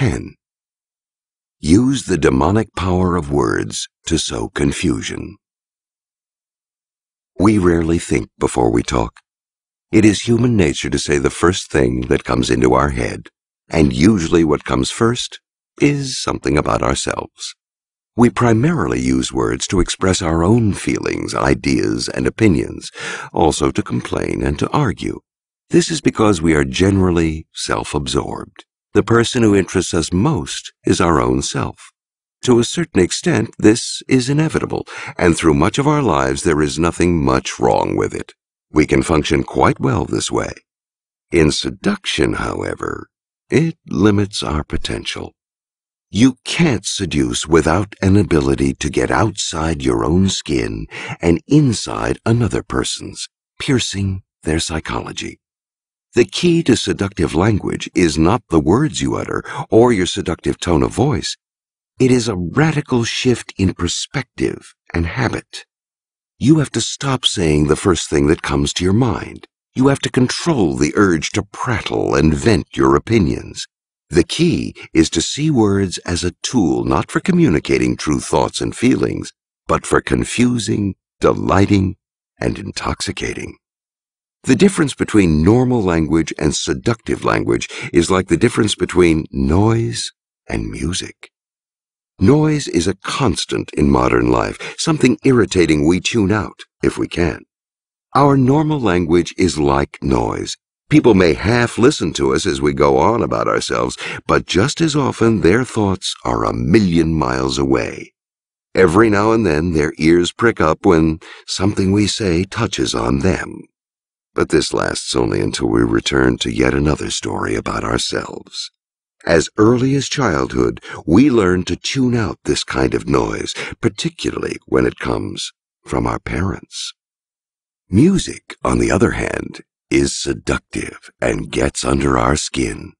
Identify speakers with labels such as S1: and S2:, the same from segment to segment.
S1: 10. Use the demonic power of words to sow confusion. We rarely think before we talk. It is human nature to say the first thing that comes into our head, and usually what comes first is something about ourselves. We primarily use words to express our own feelings, ideas, and opinions, also to complain and to argue. This is because we are generally self-absorbed. The person who interests us most is our own self. To a certain extent, this is inevitable, and through much of our lives there is nothing much wrong with it. We can function quite well this way. In seduction, however, it limits our potential. You can't seduce without an ability to get outside your own skin and inside another person's, piercing their psychology. The key to seductive language is not the words you utter or your seductive tone of voice. It is a radical shift in perspective and habit. You have to stop saying the first thing that comes to your mind. You have to control the urge to prattle and vent your opinions. The key is to see words as a tool not for communicating true thoughts and feelings, but for confusing, delighting, and intoxicating. The difference between normal language and seductive language is like the difference between noise and music. Noise is a constant in modern life, something irritating we tune out if we can. Our normal language is like noise. People may half listen to us as we go on about ourselves, but just as often their thoughts are a million miles away. Every now and then their ears prick up when something we say touches on them. But this lasts only until we return to yet another story about ourselves. As early as childhood, we learn to tune out this kind of noise, particularly when it comes from our parents. Music, on the other hand, is seductive and gets under our skin.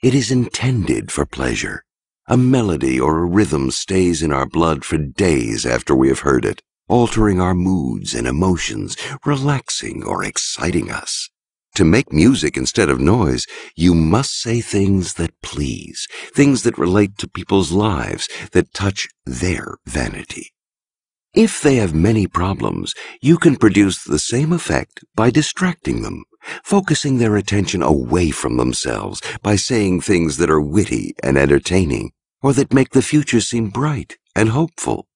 S1: It is intended for pleasure. A melody or a rhythm stays in our blood for days after we have heard it, altering our moods and emotions, relaxing or exciting us. To make music instead of noise, you must say things that please, things that relate to people's lives, that touch their vanity. If they have many problems, you can produce the same effect by distracting them, focusing their attention away from themselves by saying things that are witty and entertaining, or that make the future seem bright and hopeful.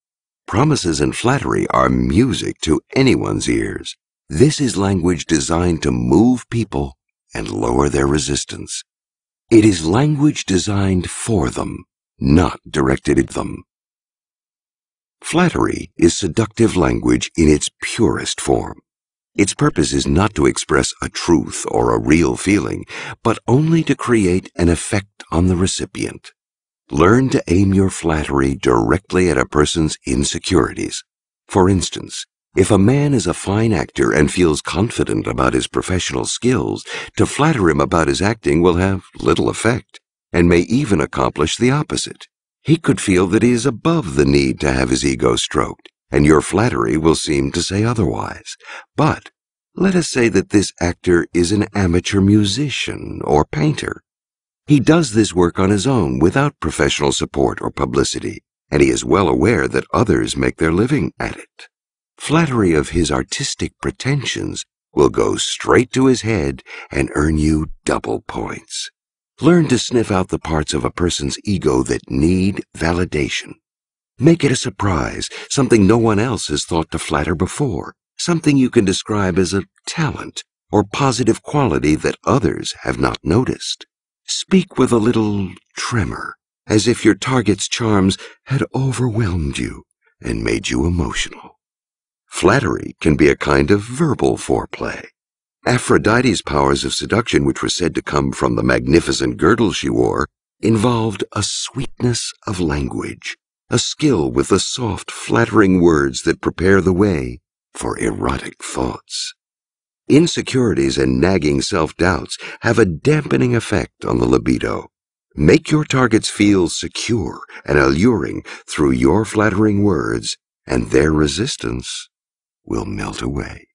S1: Promises and flattery are music to anyone's ears. This is language designed to move people and lower their resistance. It is language designed for them, not directed at them. Flattery is seductive language in its purest form. Its purpose is not to express a truth or a real feeling, but only to create an effect on the recipient. Learn to aim your flattery directly at a person's insecurities. For instance, if a man is a fine actor and feels confident about his professional skills, to flatter him about his acting will have little effect, and may even accomplish the opposite. He could feel that he is above the need to have his ego stroked, and your flattery will seem to say otherwise. But let us say that this actor is an amateur musician or painter. He does this work on his own without professional support or publicity, and he is well aware that others make their living at it. Flattery of his artistic pretensions will go straight to his head and earn you double points. Learn to sniff out the parts of a person's ego that need validation. Make it a surprise, something no one else has thought to flatter before, something you can describe as a talent or positive quality that others have not noticed. Speak with a little tremor, as if your target's charms had overwhelmed you and made you emotional. Flattery can be a kind of verbal foreplay. Aphrodite's powers of seduction, which were said to come from the magnificent girdle she wore, involved a sweetness of language, a skill with the soft, flattering words that prepare the way for erotic thoughts. Insecurities and nagging self-doubts have a dampening effect on the libido. Make your targets feel secure and alluring through your flattering words, and their resistance will melt away.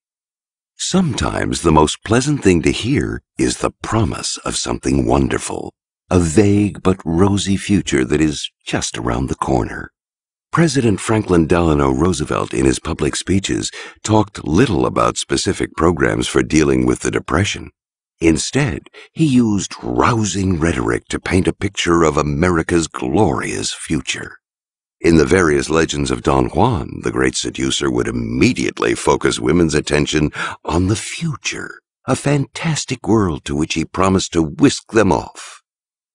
S1: Sometimes the most pleasant thing to hear is the promise of something wonderful. a vague but rosy future that is just around the corner. President Franklin Delano Roosevelt, in his public speeches, talked little about specific programs for dealing with the Depression. Instead, he used rousing rhetoric to paint a picture of America's glorious future. In the various legends of Don Juan, the great seducer would immediately focus women's attention on the future, a fantastic world to which he promised to whisk them off.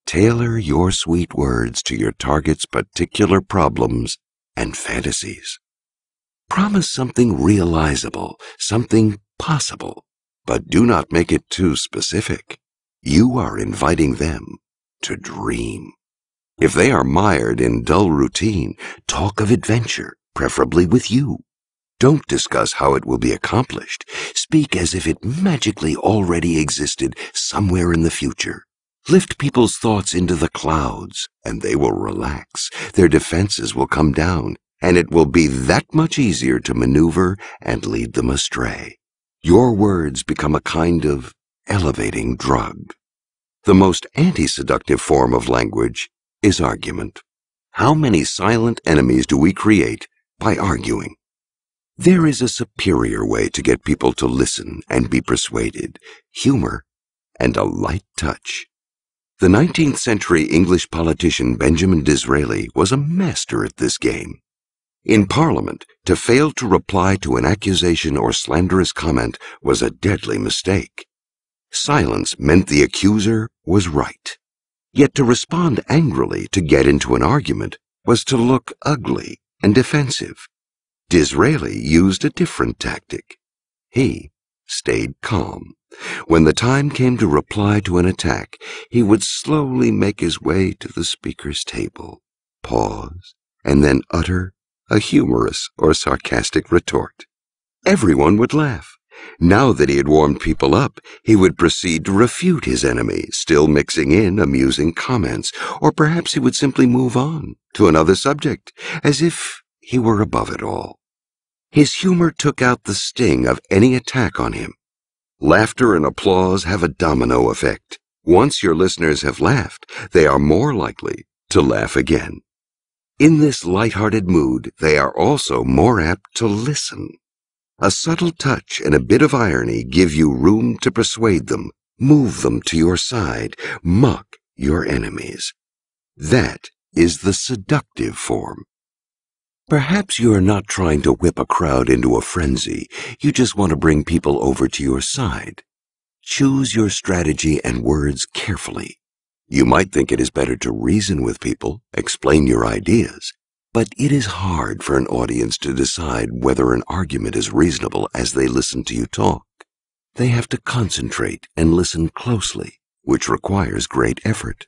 S1: Tailor your sweet words to your target's particular problems and fantasies. Promise something realizable, something possible, but do not make it too specific. You are inviting them to dream. If they are mired in dull routine, talk of adventure, preferably with you. Don't discuss how it will be accomplished. Speak as if it magically already existed somewhere in the future. Lift people's thoughts into the clouds, and they will relax. Their defenses will come down, and it will be that much easier to maneuver and lead them astray. Your words become a kind of elevating drug. The most anti-seductive form of language is argument. How many silent enemies do we create by arguing? There is a superior way to get people to listen and be persuaded: humor and a light touch. The 19th century English politician Benjamin Disraeli was a master at this game. In Parliament, to fail to reply to an accusation or slanderous comment was a deadly mistake. Silence meant the accuser was right. Yet to respond angrily to get into an argument was to look ugly and defensive. Disraeli used a different tactic. He stayed calm. When the time came to reply to an attack, he would slowly make his way to the speaker's table, pause, and then utter a humorous or sarcastic retort. Everyone would laugh. Now that he had warmed people up, he would proceed to refute his enemy, still mixing in amusing comments, or perhaps he would simply move on to another subject, as if he were above it all. His humor took out the sting of any attack on him. Laughter and applause have a domino effect. Once your listeners have laughed, they are more likely to laugh again. In this light-hearted mood, they are also more apt to listen. A subtle touch and a bit of irony give you room to persuade them, move them to your side, mock your enemies. That is the seductive form. Perhaps you are not trying to whip a crowd into a frenzy. You just want to bring people over to your side. Choose your strategy and words carefully. You might think it is better to reason with people, explain your ideas, but it is hard for an audience to decide whether an argument is reasonable as they listen to you talk. They have to concentrate and listen closely, which requires great effort.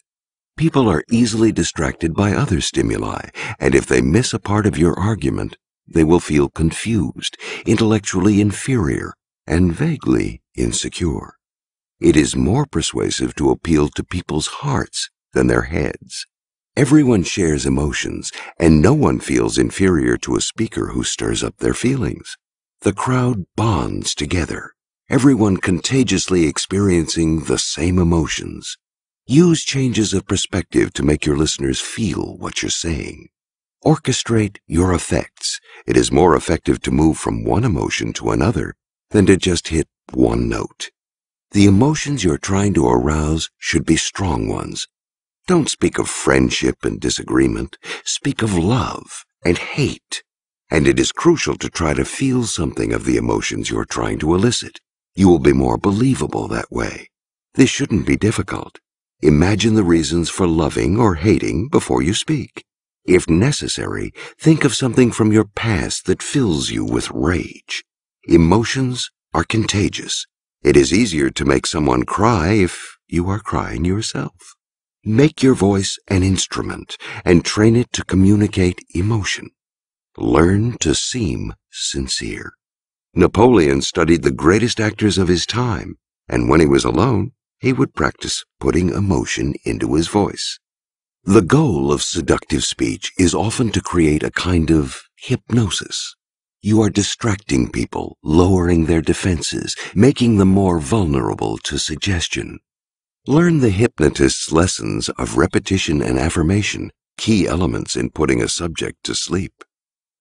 S1: People are easily distracted by other stimuli, and if they miss a part of your argument, they will feel confused, intellectually inferior, and vaguely insecure. It is more persuasive to appeal to people's hearts than their heads. Everyone shares emotions, and no one feels inferior to a speaker who stirs up their feelings. The crowd bonds together, everyone contagiously experiencing the same emotions. Use changes of perspective to make your listeners feel what you're saying. Orchestrate your effects. It is more effective to move from one emotion to another than to just hit one note. The emotions you're trying to arouse should be strong ones. Don't speak of friendship and disagreement. Speak of love and hate. And it is crucial to try to feel something of the emotions you're trying to elicit. You will be more believable that way. This shouldn't be difficult. Imagine the reasons for loving or hating before you speak. If necessary, think of something from your past that fills you with rage. Emotions are contagious. It is easier to make someone cry if you are crying yourself. Make your voice an instrument and train it to communicate emotion. Learn to seem sincere. Napoleon studied the greatest actors of his time, and when he was alone, he would practice putting emotion into his voice. The goal of seductive speech is often to create a kind of hypnosis. You are distracting people, lowering their defenses, making them more vulnerable to suggestion. Learn the hypnotist's lessons of repetition and affirmation, key elements in putting a subject to sleep.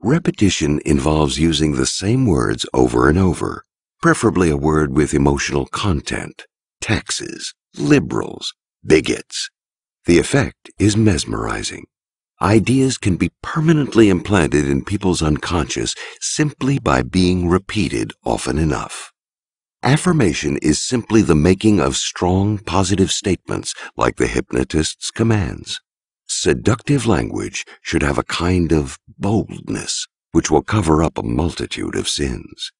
S1: Repetition involves using the same words over and over, preferably a word with emotional content: taxes, liberals, bigots. The effect is mesmerizing. Ideas can be permanently implanted in people's unconscious simply by being repeated often enough. Affirmation is simply the making of strong, positive statements like the hypnotist's commands. Seductive language should have a kind of boldness which will cover up a multitude of sins.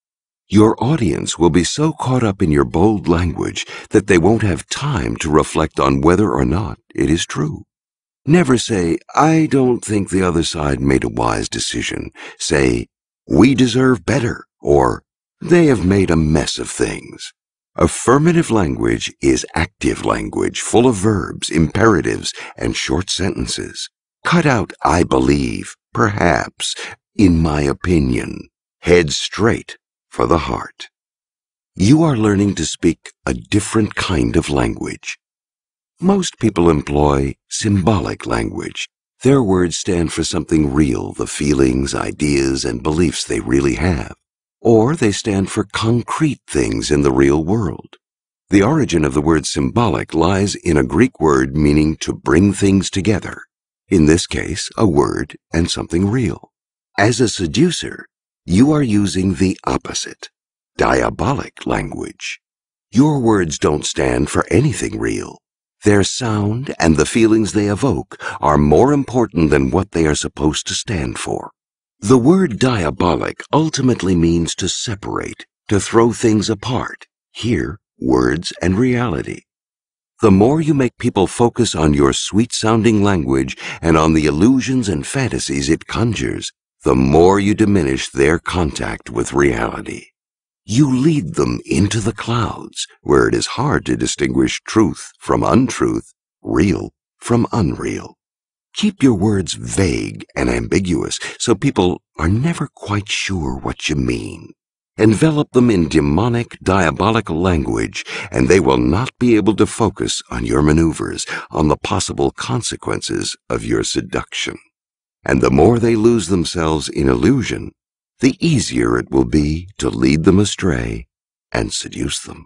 S1: Your audience will be so caught up in your bold language that they won't have time to reflect on whether or not it is true. Never say, "I don't think the other side made a wise decision." Say, "We deserve better," or "They have made a mess of things." Affirmative language is active language, full of verbs, imperatives, and short sentences. Cut out "I believe," "perhaps," "in my opinion." Head straight for the heart. You are learning to speak a different kind of language. Most people employ symbolic language. Their words stand for something real, the feelings, ideas, and beliefs they really have. Or they stand for concrete things in the real world. The origin of the word symbolic lies in a Greek word meaning to bring things together. In this case, a word and something real. As a seducer, you are using the opposite, diabolic language. Your words don't stand for anything real. Their sound and the feelings they evoke are more important than what they are supposed to stand for. The word diabolic ultimately means to separate, to throw things apart. Here, words and reality. The more you make people focus on your sweet-sounding language and on the illusions and fantasies it conjures, the more you diminish their contact with reality. You lead them into the clouds, where it is hard to distinguish truth from untruth, real from unreal. Keep your words vague and ambiguous so people are never quite sure what you mean. Envelop them in demonic, diabolical language, and they will not be able to focus on your maneuvers, on the possible consequences of your seduction. And the more they lose themselves in illusion, the easier it will be to lead them astray and seduce them.